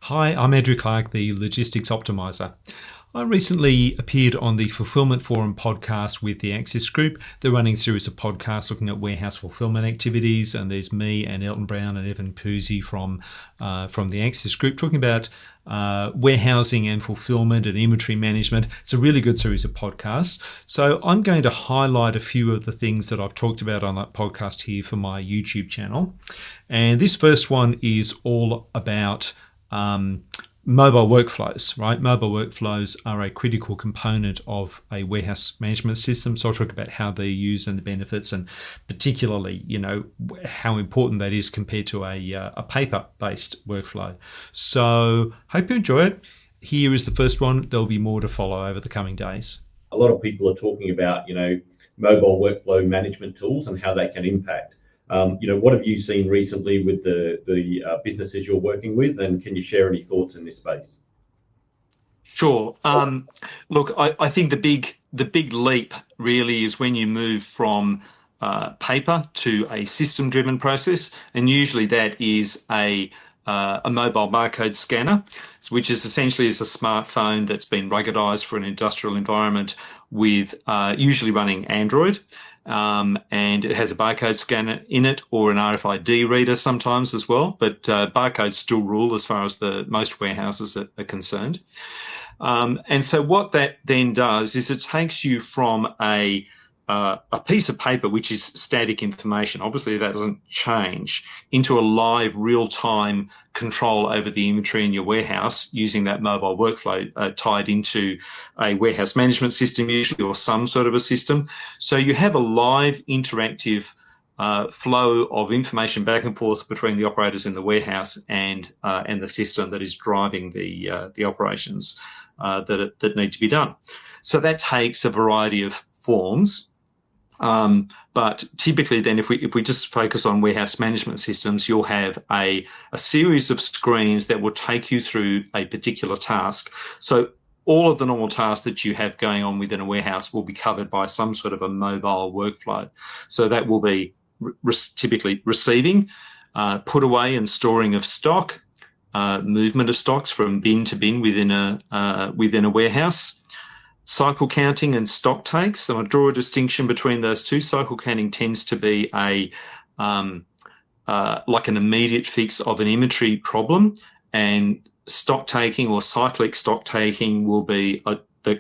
Hi, I'm Andrew Clark, the Logistics Optimizer. I recently appeared on the Fulfilment Forum podcast with the Access Group. They're running a series of podcasts looking at warehouse fulfillment activities, and there's me and Elton Brown and Evan Pusey from the Access Group talking about warehousing and fulfillment and inventory management. It's a really good series of podcasts. So I'm going to highlight a few of the things that I've talked about on that podcast here for my YouTube channel. And this first one is all about mobile workflows, right? Mobile workflows are a critical component of a warehouse management system. So I'll talk about how they're used and the benefits, and particularly, how important that is compared to a paper-based workflow. So hope you enjoy it. Here is the first one. There'll be more to follow over the coming days. A lot of people are talking about, mobile workflow management tools and how they can impact. What have you seen recently with the businesses you're working with, and can you share any thoughts in this space? Sure. Look, I think the big leap really is when you move from paper to a system-driven process, and usually that is a mobile barcode scanner, which is essentially a smartphone that's been ruggedized for an industrial environment with usually running Android. And it has a barcode scanner in it, or an RFID reader sometimes as well, but barcodes still rule as far as most warehouses are concerned. And so what that then does is it takes you from a piece of paper, which is static information, obviously that doesn't change, into a live real-time control over the inventory in your warehouse using that mobile workflow tied into a warehouse management system usually, or some sort of a system. So you have a live interactive flow of information back and forth between the operators in the warehouse and the system that is driving the operations that need to be done. So that takes a variety of forms. But typically then if we just focus on warehouse management systems, you'll have a series of screens that will take you through a particular task. So all of the normal tasks that you have going on within a warehouse will be covered by some sort of a mobile workflow. So that will be typically receiving, put away and storing of stock, movement of stocks from bin to bin within a warehouse, cycle counting and stock takes. And I draw a distinction between those two. Cycle counting tends to be like an immediate fix of an inventory problem, and stock taking or cyclic stock taking will be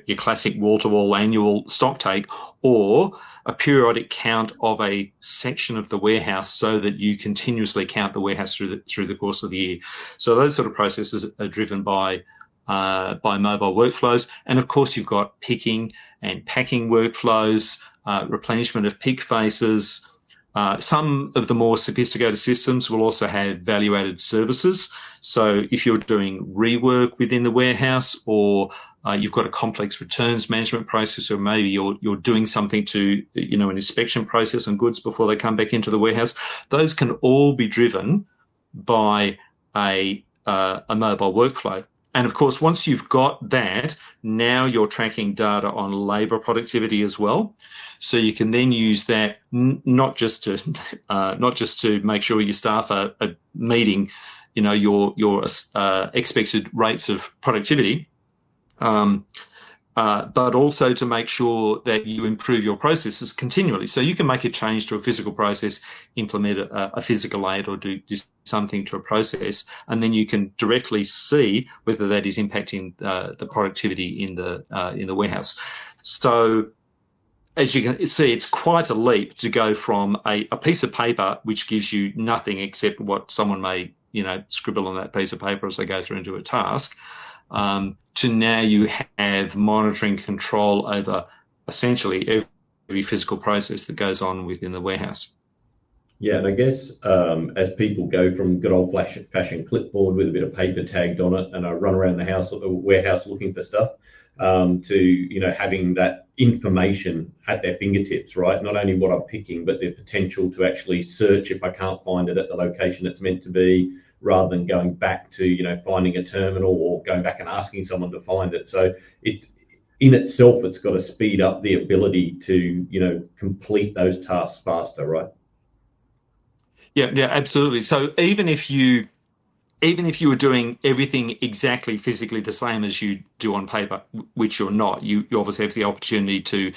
your classic wall-to-wall annual stock take, or a periodic count of a section of the warehouse so that you continuously count the warehouse through the course of the year. So those sort of processes are driven by mobile workflows. And of course, you've got picking and packing workflows, replenishment of pick faces. Some of the more sophisticated systems will also have value-added services. So if you're doing rework within the warehouse, or you've got a complex returns management process, or maybe you're doing something to, an inspection process on goods before they come back into the warehouse, those can all be driven by a mobile workflow. And of course, once you've got that, now you're tracking data on labor productivity as well. So you can then use that not just to make sure your staff are meeting, your expected rates of productivity, but also to make sure that you improve your processes continually. So you can make a change to a physical process, implement a physical aid, or do something to a process, and then you can directly see whether that is impacting the productivity in the warehouse. So as you can see, it's quite a leap to go from a piece of paper which gives you nothing except what someone may scribble on that piece of paper as they go through and do a task, to now you have monitoring control over essentially every physical process that goes on within the warehouse. Yeah, and I guess as people go from good old-fashioned clipboard with a bit of paper tagged on it, and I run around the warehouse looking for stuff, to having that information at their fingertips, right? Not only what I'm picking, but the potential to actually search if I can't find it at the location it's meant to be, rather than going back to finding a terminal or going back and asking someone to find it. So it's in itself, it's got to speed up the ability to complete those tasks faster, right? Yeah, absolutely. So even if you even if you were doing everything exactly physically the same as you do on paper, which you're not, you obviously have the opportunity to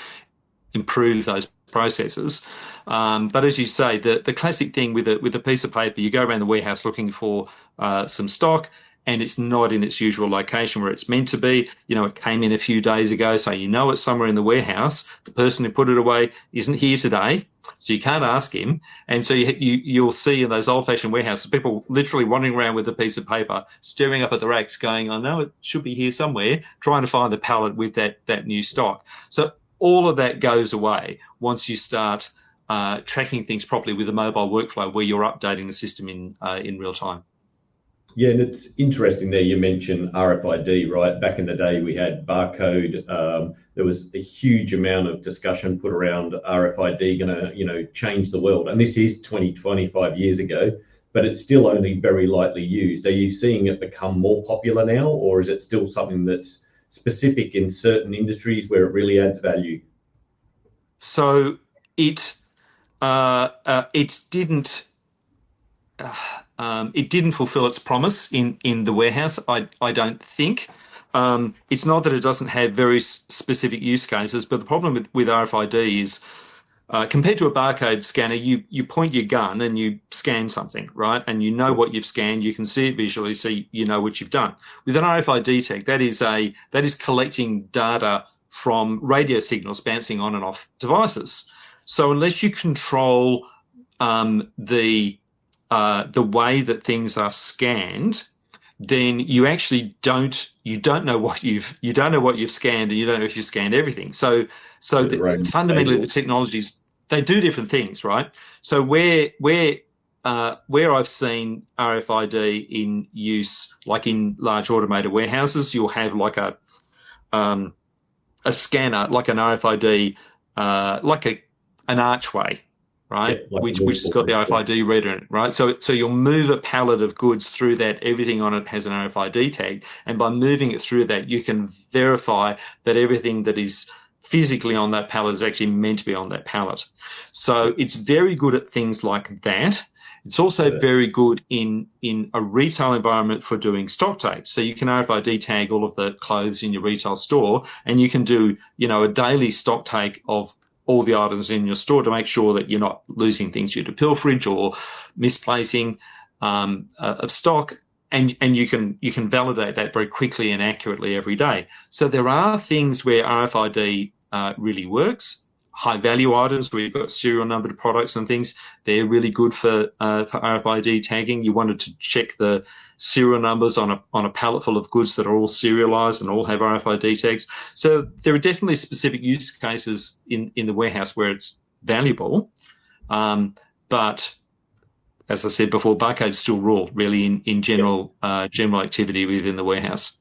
improve those processes. But as you say, the classic thing with a piece of paper, you go around the warehouse looking for some stock, and it's not in its usual location where it's meant to be. It came in a few days ago, so it's somewhere in the warehouse. The person who put it away isn't here today, so you can't ask him. And so you'll see in those old-fashioned warehouses, people literally wandering around with a piece of paper, staring up at the racks, going, "I know it should be here somewhere," trying to find the pallet with that new stock. So all of that goes away once you start tracking things properly with a mobile workflow where you're updating the system in real time. Yeah, and it's interesting there you mentioned RFID, right? Back in the day, we had barcode. There was a huge amount of discussion put around RFID going to, change the world. And this is 25 years ago, but it's still only very lightly used. Are you seeing it become more popular now, or is it still something that's specific in certain industries where it really adds value? So it didn't fulfill its promise in the warehouse, I don't think. It's not that it doesn't have very specific use cases, but the problem with RFID is compared to a barcode scanner, you point your gun and you scan something, right? And you know what you've scanned, you can see it visually, so you know what you've done. With an RFID tag, that is collecting data from radio signals bouncing on and off devices. So unless you control the way that things are scanned, then you actually don't know what you've scanned, and you don't know if you've scanned everything. So fundamentally, the technologies, they do different things, right? So where I've seen RFID in use, like in large automated warehouses, you'll have like a scanner, like an RFID, like an archway, right? Yeah, like which has got the RFID reader in it, right? So you'll move a pallet of goods through that. Everything on it has an RFID tag, and by moving it through that, you can verify that everything that is physically on that pallet is actually meant to be on that pallet. So it's very good at things like that. It's also very good in a retail environment for doing stock takes. So you can RFID tag all of the clothes in your retail store, and you can do, a daily stock take of all the items in your store to make sure that you're not losing things due to pilferage or misplacing of stock, and you can validate that very quickly and accurately every day. So there are things where RFID really works. High value items where you've got serial numbered products and things, they're really good for RFID tagging. You wanted to check the serial numbers on a pallet full of goods that are all serialized and all have RFID tags. So there are definitely specific use cases in the warehouse where it's valuable. But as I said before, barcodes still rule really in general activity within the warehouse.